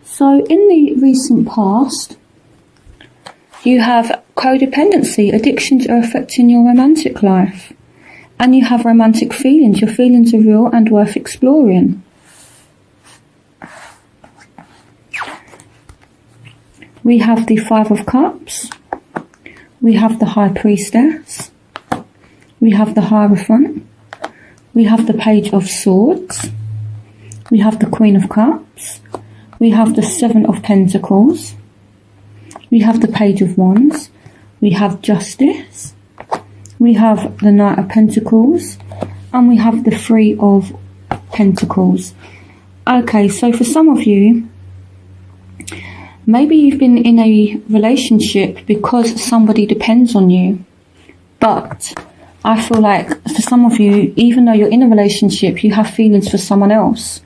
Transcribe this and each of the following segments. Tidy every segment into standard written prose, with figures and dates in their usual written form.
So in the recent past, you have codependency. Addictions are affecting your romantic life. And you have romantic feelings. Your feelings are real and worth exploring. We have the Five of Cups. We have the High Priestess. We have the Hierophant. We have the Page of Swords. We have the Queen of Cups. We have the Seven of Pentacles. We have the Page of Wands. We have Justice. We have the Knight of Pentacles. And we have the Three of Pentacles. Okay, so for some of you, maybe you've been in a relationship because somebody depends on you. But I feel like for some of you, even though you're in a relationship, you have feelings for someone else.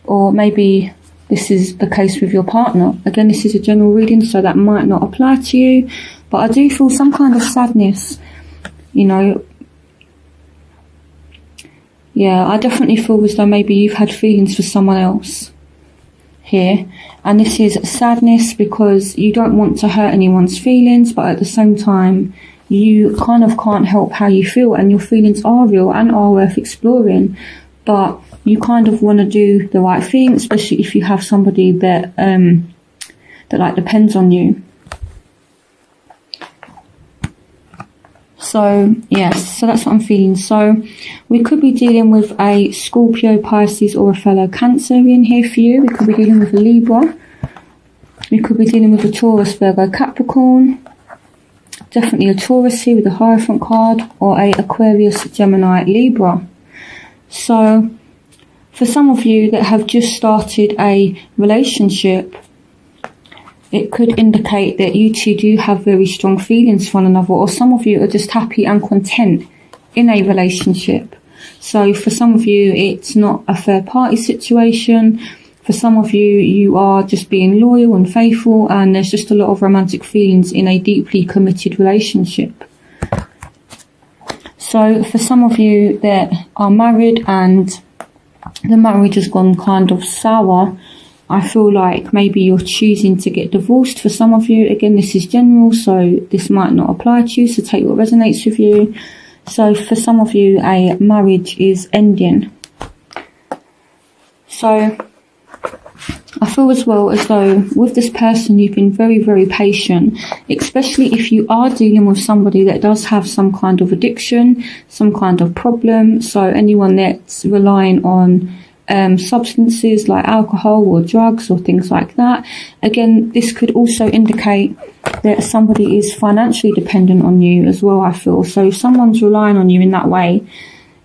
Or maybe this is the case with your partner. Again, this is a general reading, so that might not apply to you. But I do feel some kind of sadness, you know. Yeah, I definitely feel as though maybe you've had feelings for someone else here. And this is sadness because you don't want to hurt anyone's feelings, but at the same time, you kind of can't help how you feel, and your feelings are real and are worth exploring. But you kind of want to do the right thing, especially if you have somebody that like depends on you. So yes, so that's what I'm feeling. So we could be dealing with a Scorpio, Pisces, or a fellow Cancerian here for you. We could be dealing with a Libra. We could be dealing with a Taurus, Virgo, Capricorn. Definitely a Taurus here with a Hierophant card, or a Aquarius, Gemini, Libra. So for some of you that have just started a relationship, it could indicate that you two do have very strong feelings for one another, or some of you are just happy and content in a relationship. So for some of you, it's not a third party situation. For some of you, you are just being loyal and faithful, and there's just a lot of romantic feelings in a deeply committed relationship. So for some of you that are married and the marriage has gone kind of sour, I feel like maybe you're choosing to get divorced for some of you. Again, this is general, so this might not apply to you, so take what resonates with you. So for some of you, a marriage is ending. So I feel as well as though with this person you've been very, very patient, especially if you are dealing with somebody that does have some kind of addiction, some kind of problem. So anyone that's relying on substances like alcohol or drugs or things like that. Again, this could also indicate that somebody is financially dependent on you as well, I feel. So if someone's relying on you in that way,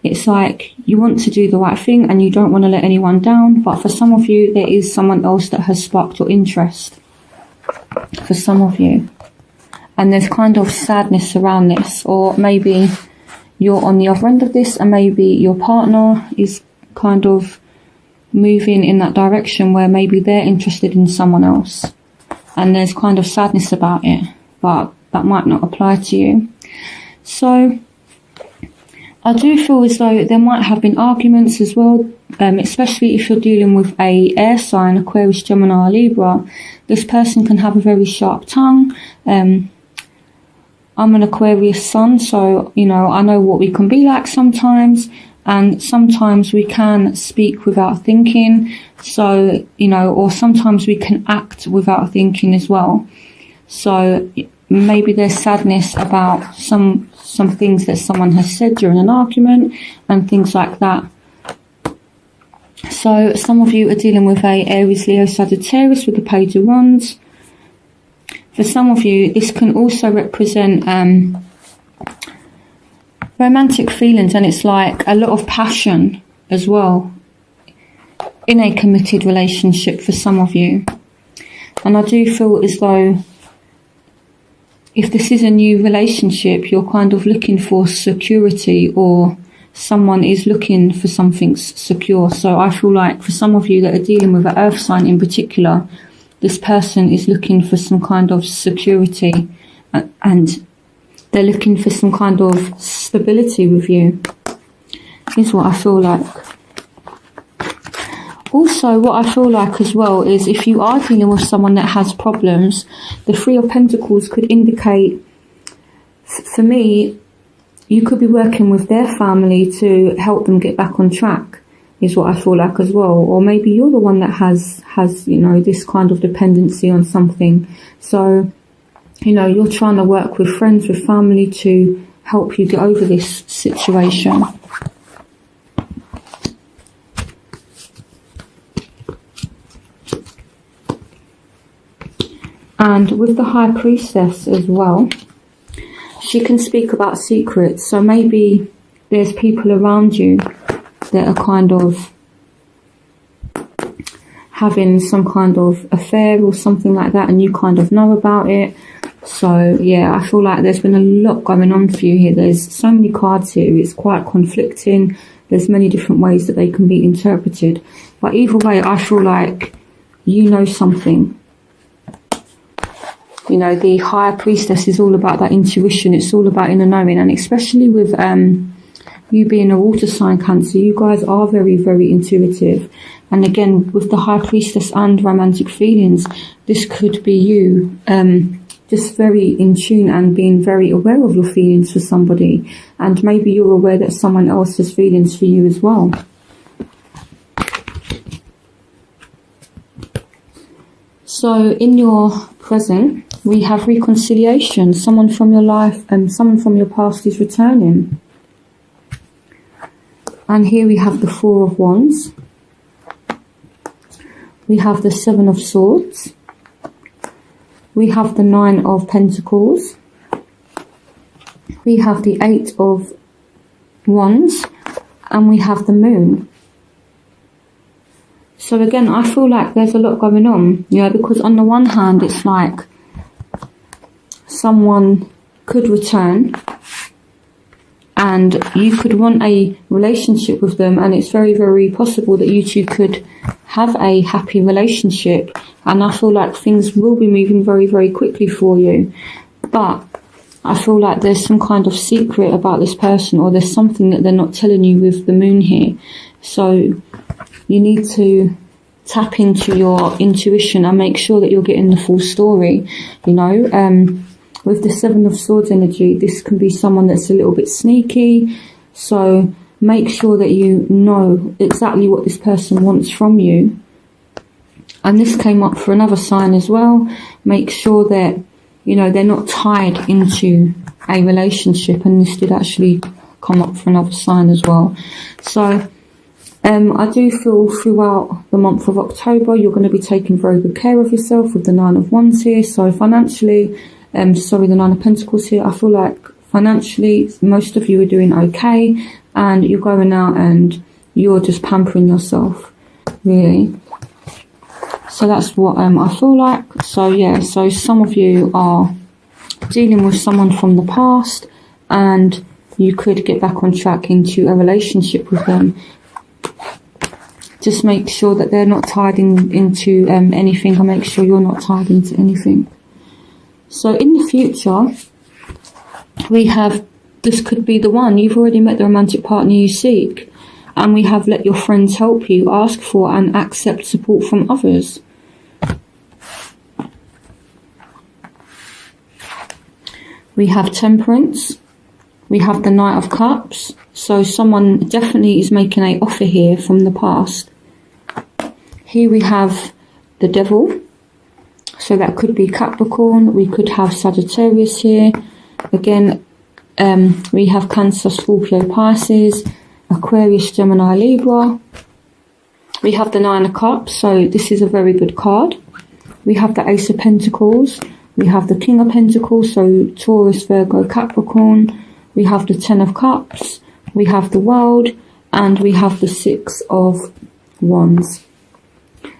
it's like you want to do the right thing and you don't want to let anyone down. But for some of you, there is someone else that has sparked your interest. For some of you. And there's kind of sadness around this. Or maybe you're on the other end of this and maybe your partner is kind of moving in that direction where maybe they're interested in someone else. And there's kind of sadness about it. But that might not apply to you. So I do feel as though there might have been arguments as well, especially if you're dealing with a air sign, Aquarius, Gemini, or Libra. This person can have a very sharp tongue. I'm an Aquarius sun, so, you know, I know what we can be like sometimes. And sometimes we can speak without thinking. So, you know, or sometimes we can act without thinking as well. So maybe there's sadness about some things that someone has said during an argument and things like that. So some of you are dealing with a Aries, Leo, Sagittarius with the Page of Wands. For some of you, this can also represent romantic feelings, and it's like a lot of passion as well in a committed relationship for some of you. And I do feel as though if this is a new relationship, you're kind of looking for security, or someone is looking for something secure. So I feel like for some of you that are dealing with an earth sign in particular, this person is looking for some kind of security and they're looking for some kind of stability with you. Is what I feel like. Also, what I feel like as well is if you are dealing with someone that has problems, the Three of Pentacles could indicate, for me, you could be working with their family to help them get back on track, is what I feel like as well. Or maybe you're the one that has this kind of dependency on something. So, you're trying to work with friends, with family to help you get over this situation. And with the High Priestess as well, she can speak about secrets. So maybe there's people around you that are kind of having some kind of affair or something like that, and you kind of know about it. So yeah, I feel like there's been a lot going on for you here. There's so many cards here. It's quite conflicting. There's many different ways that they can be interpreted. But either way, I feel like you know something. The High Priestess is all about that intuition. It's all about inner knowing. And especially with you being a water sign, Cancer, you guys are very, very intuitive. And again, with the High Priestess and romantic feelings, this could be you just very in tune and being very aware of your feelings for somebody. And maybe you're aware that someone else has feelings for you as well. So in your present, we have reconciliation. Someone from your life and someone from your past is returning. And here we have the Four of Wands. We have the Seven of Swords. We have the Nine of Pentacles. We have the Eight of Wands. And we have the Moon. So again, I feel like there's a lot going on, because on the one hand, it's like someone could return and you could want a relationship with them, and it's very, very possible that you two could have a happy relationship, and I feel like things will be moving very, very quickly for you. But I feel like there's some kind of secret about this person, or there's something that they're not telling you with the Moon here. So you need to tap into your intuition and make sure that you're getting the full story, With the Seven of Swords energy, this can be someone that's a little bit sneaky. So make sure that you know exactly what this person wants from you. And this came up for another sign as well. Make sure that, they're not tied into a relationship. And this did actually come up for another sign as well. So I do feel throughout the month of October, you're going to be taking very good care of yourself with the Nine of Wands here. So financially, the Nine of Pentacles here, I feel like financially, most of you are doing okay. And you're going out and you're just pampering yourself, really. So that's what I feel like. So yeah, so some of you are dealing with someone from the past and you could get back on track into a relationship with them. Just make sure that they're not tied into anything, and make sure you're not tied into anything. So in the future, we have, this could be the one. You've already met the romantic partner you seek. And we have let your friends help you, ask for and accept support from others. We have Temperance. We have the Knight of Cups. So someone definitely is making an offer here from the past. Here we have the Devil. So that could be Capricorn. We could have Sagittarius here. Again, we have Cancer, Scorpio, Pisces, Aquarius, Gemini, Libra. We have the Nine of Cups. So this is a very good card. We have the Ace of Pentacles. We have the King of Pentacles. So Taurus, Virgo, Capricorn. We have the Ten of Cups. We have the World. And we have the Six of Wands.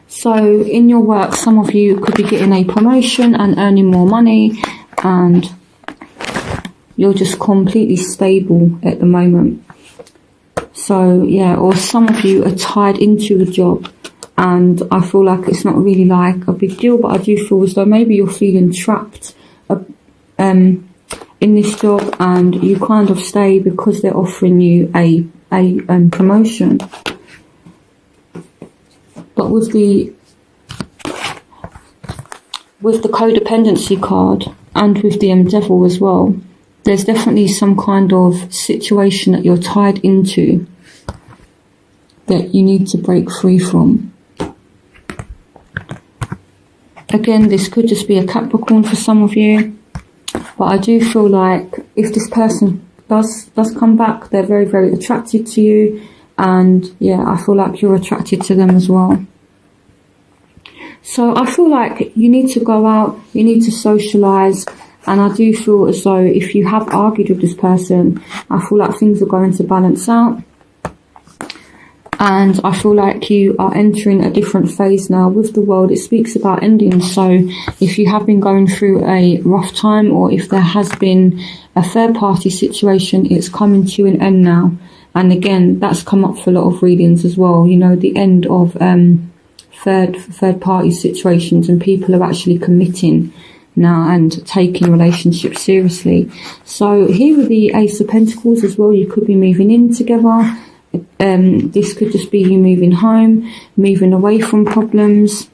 So in your work, some of you could be getting a promotion and earning more money, and you're just completely stable at the moment. So yeah, or some of you are tied into a job, and I feel like it's not really like a big deal, but I do feel as though maybe you're feeling trapped in this job, and you kind of stay because they're offering you a promotion. But with the codependency card and with the devil as well, there's definitely some kind of situation that you're tied into that you need to break free from. Again, this could just be a Capricorn for some of you, but I do feel like if this person does come back, they're very, very attracted to you, and yeah, I feel like you're attracted to them as well. So I feel like you need to go out, you need to socialise, and I do feel as though if you have argued with this person, I feel like things are going to balance out. And I feel like you are entering a different phase now. With the World, it speaks about endings. So if you have been going through a rough time, or if there has been a third party situation, it's coming to an end now. And again, that's come up for a lot of readings as well. You know, the end of third party situations, and people are actually committing now and taking relationships seriously. So here with the Ace of Pentacles as well, you could be moving in together. This could just be you moving home, moving away from problems.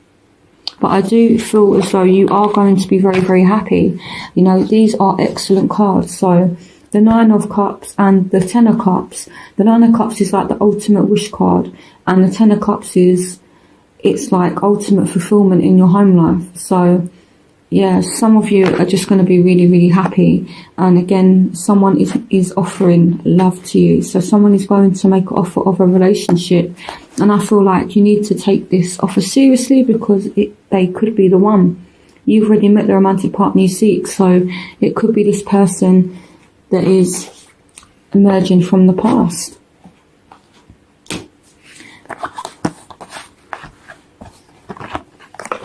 But I do feel as though you are going to be very, very happy. You know, these are excellent cards. So the Nine of Cups and the Ten of Cups. The Nine of Cups is like the ultimate wish card, and the Ten of Cups it's like ultimate fulfillment in your home life. So yeah, some of you are just going to be really, really happy. And again, someone is offering love to you. So someone is going to make an offer of a relationship. And I feel like you need to take this offer seriously, because they could be the one. You've already met the romantic partner you seek. So it could be this person that is emerging from the past.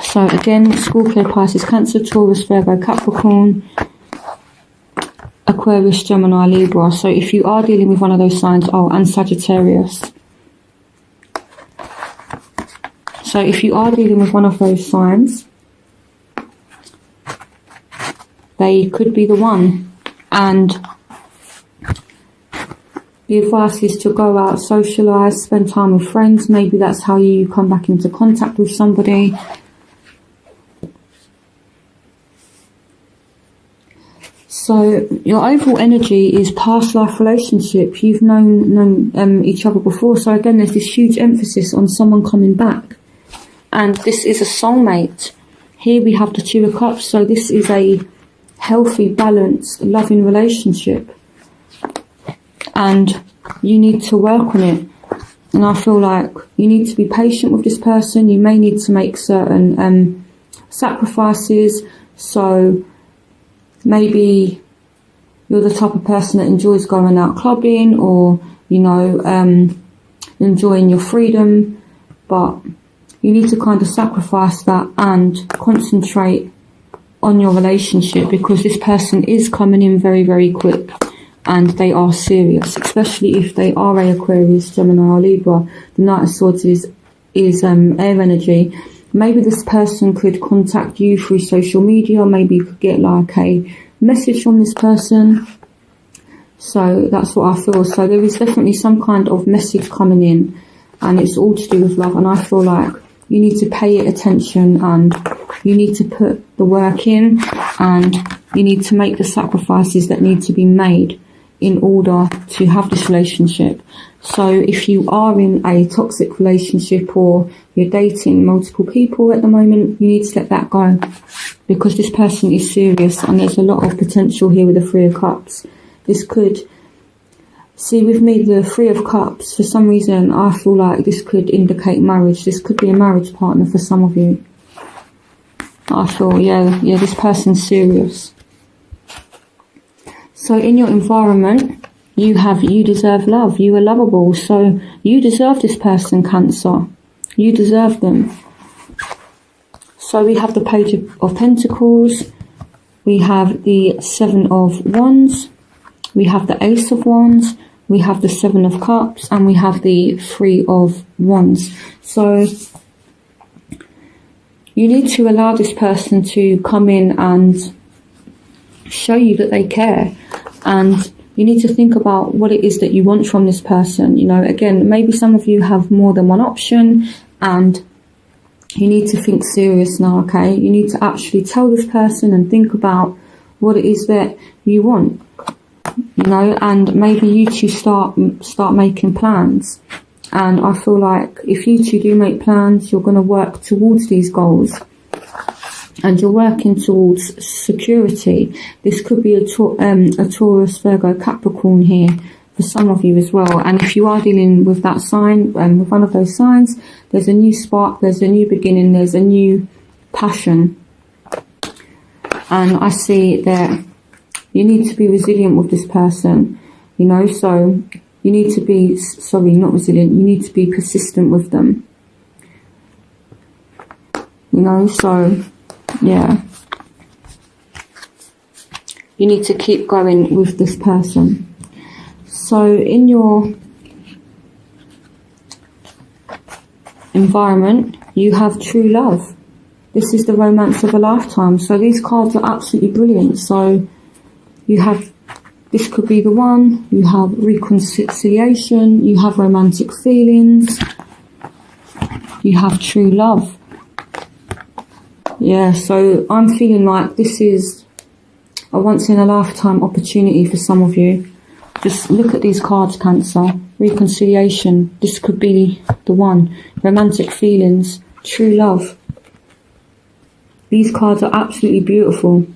So again, Scorpio, Pisces, Cancer, Taurus, Virgo, Capricorn, Aquarius, Gemini, Libra. So if you are dealing with one of those signs, and Sagittarius. So if you are dealing with one of those signs, they could be the one. And the advice is to go out, socialise, spend time with friends. Maybe that's how you come back into contact with somebody. So your overall energy is past life relationship. You've known each other before. So again, there's this huge emphasis on someone coming back. And this is a soulmate. Here we have the Two of Cups. So this is a healthy, balanced, loving relationship. And you need to work on it. And I feel like you need to be patient with this person. You may need to make certain sacrifices. So maybe you're the type of person that enjoys going out clubbing, or, you know, enjoying your freedom. But you need to kind of sacrifice that and concentrate on your relationship, because this person is coming in very, very quick. And they are serious, especially if they are a Aquarius, Gemini or Libra. The Knight of Swords is air energy. Maybe this person could contact you through social media. Maybe you could get like a message from this person. So that's what I feel. So there is definitely some kind of message coming in, and it's all to do with love. And I feel like you need to pay it attention, and you need to put the work in, and you need to make the sacrifices that need to be made in order to have this relationship. So if you are in a toxic relationship, or you're dating multiple people at the moment, you need to let that go, because this person is serious, and there's a lot of potential here with the Three of Cups. This could, see with me, the Three of Cups, for some reason I feel like this could indicate marriage. This could be a marriage partner for some of you. I feel, yeah, this person's serious. So in your environment, you deserve love. You are lovable. So you deserve this person, Cancer. You deserve them. So we have the Page of Pentacles. We have the Seven of Wands. We have the Ace of Wands. We have the Seven of Cups. And we have the Three of Wands. So you need to allow this person to come in and show you that they care. And you need to think about what it is that you want from this person. You know, again, maybe some of you have more than one option, and You need to think serious now, okay? You need to actually tell this person and think about what it is that you want, you know, and maybe you two start making plans. And I feel like if you two do make plans, you're going to work towards these goals. And you're working towards security. This could be a Taurus, Virgo, Capricorn here for some of you as well. And if you are dealing with that sign, with one of those signs, there's a new spark, there's a new beginning, there's a new passion. And I see that you need to be resilient with this person, you know, so you need to be, sorry, not resilient, you need to be persistent with them. You know, so, yeah. You need to keep going with this person. So in your environment, you have true love. This is the romance of a lifetime. So these cards are absolutely brilliant. So you have, this could be the one, you have reconciliation, you have romantic feelings, you have true love. Yeah, so I'm feeling like this is a once in a lifetime opportunity for some of you. Just look at these cards, Cancer. Reconciliation, this could be the one. Romantic feelings, true love. These cards are absolutely beautiful.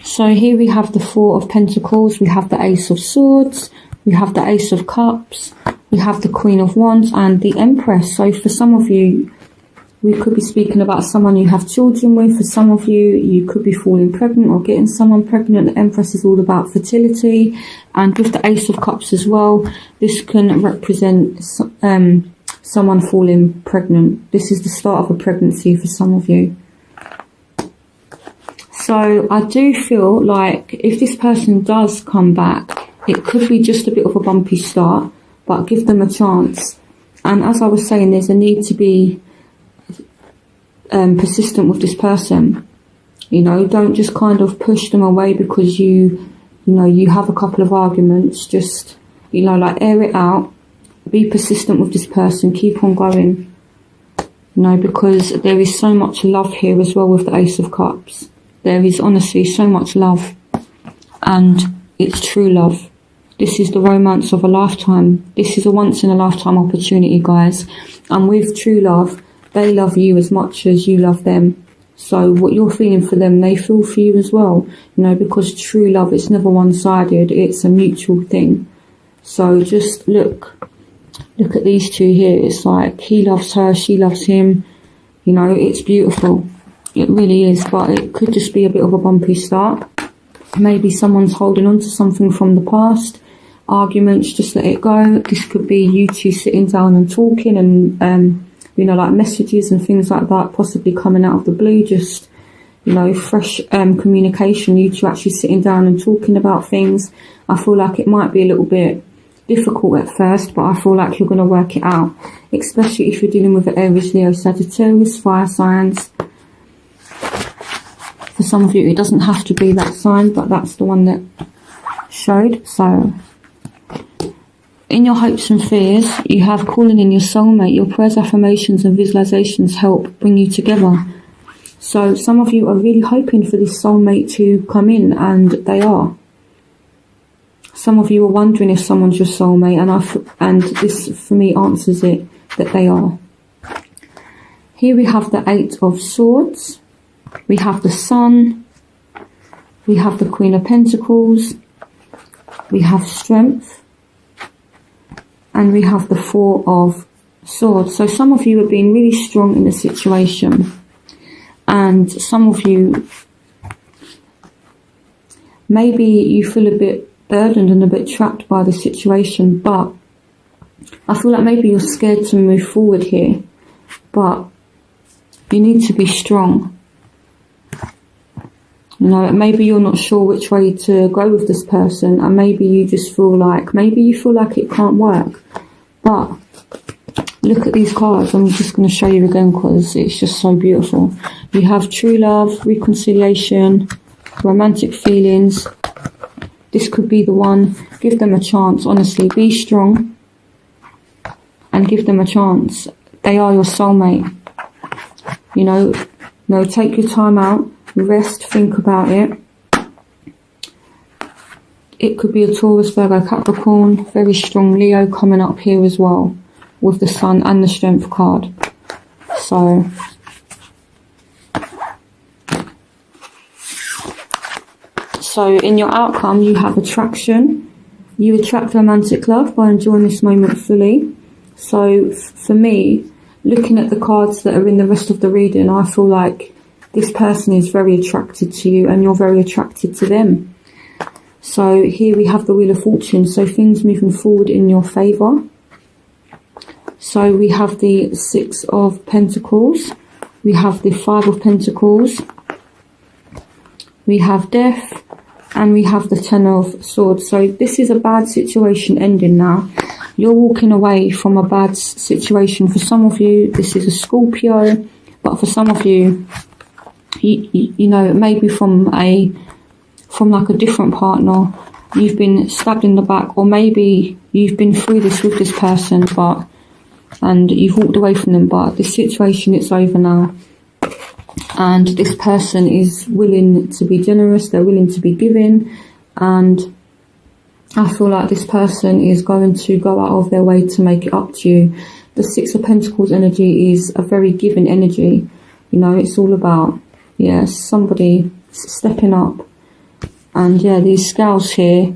So here we have the Four of Pentacles, we have the Ace of Swords, we have the Ace of Cups, we have the Queen of Wands and the Empress. So for some of you, we could be speaking about someone you have children with. For some of you, you could be falling pregnant or getting someone pregnant. The Empress is all about fertility. And with the Ace of Cups as well, this can represent someone falling pregnant. This is the start of a pregnancy for some of you. So I do feel like if this person does come back, it could be just a bit of a bumpy start, but give them a chance. And as I was saying, there's a need to be persistent with this person. You know, don't just kind of push them away because you know, you have a couple of arguments. Just, you know, like air it out. Be persistent with this person. Keep on going. You know, because there is so much love here as well with the Ace of Cups. There is honestly so much love. And it's true love. This is the romance of a lifetime. This is a once in a lifetime opportunity, guys. And with true love, they love you as much as you love them. So what you're feeling for them, they feel for you as well. You know, because true love, it's never one-sided. It's a mutual thing. So just look at these two here. It's like he loves her, she loves him. You know, it's beautiful. It really is. But it could just be a bit of a bumpy start. Maybe someone's holding on to something from the past. Arguments, just let it go. This could be you two sitting down and talking and you know, like messages and things like that possibly coming out of the blue. Just, you know, fresh communication, you two actually sitting down and talking about things. I feel like it might be a little bit difficult at first, but I feel like you're going to work it out, especially if you're dealing with the Aries, Leo, Sagittarius, fire signs. For some of you, it doesn't have to be that sign, but that's the one that showed. So in your hopes and fears, you have calling in your soulmate. Your prayers, affirmations and visualizations help bring you together. So some of you are really hoping for this soulmate to come in, and they are. Some of you are wondering if someone's your soulmate, and this for me answers it, that they are. Here we have the Eight of Swords. We have the Sun. We have the Queen of Pentacles. We have Strength. And we have the Four of Swords. So some of you are being really strong in the situation. And some of you, maybe you feel a bit burdened and a bit trapped by the situation. But I feel like maybe you're scared to move forward here. But you need to be strong. You know, maybe you're not sure which way to go with this person, and maybe you just feel like, maybe you feel like it can't work. But look at these cards. I'm just going to show you again because it's just so beautiful. You have true love, reconciliation, romantic feelings. This could be the one. Give them a chance. Honestly, be strong and give them a chance. they are your soulmate. You know, take your time out, rest, think about it. It could be a Taurus, Virgo, Capricorn, very strong Leo coming up here as well, with the Sun and the Strength card. So in your outcome, you have attraction. You attract romantic love by enjoying this moment fully. So for me, looking at the cards that are in the rest of the reading, I feel like this person is very attracted to you and you're very attracted to them. So here we have the Wheel of Fortune, so things moving forward in your favour. So we have the Six of Pentacles, we have the Five of Pentacles, we have Death, and we have the Ten of Swords. So this is a bad situation ending now. You're walking away from a bad situation. For some of you, this is a Scorpio, but for some of you, you know, maybe from like a different partner, you've been stabbed in the back, or maybe you've been through this with this person, and you've walked away from them, but this situation, it's over now. And this person is willing to be generous, they're willing to be giving, and I feel like this person is going to go out of their way to make it up to you. The Six of Pentacles energy is a very giving energy. You know, it's all about, yeah, somebody stepping up. And yeah, these scales here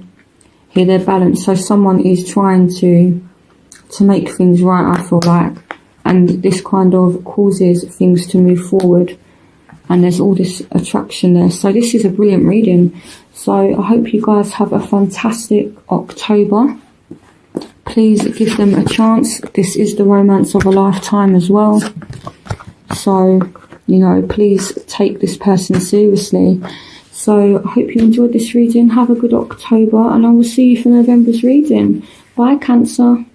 they're balanced. So someone is trying to make things right, I feel like. And this kind of causes things to move forward. And there's all this attraction there. So this is a brilliant reading. So I hope you guys have a fantastic October. Please give them a chance. This is the romance of a lifetime as well. So, you know, please take this person seriously. So I hope you enjoyed this reading. Have a good October, and I will see you for November's reading. Bye, Cancer.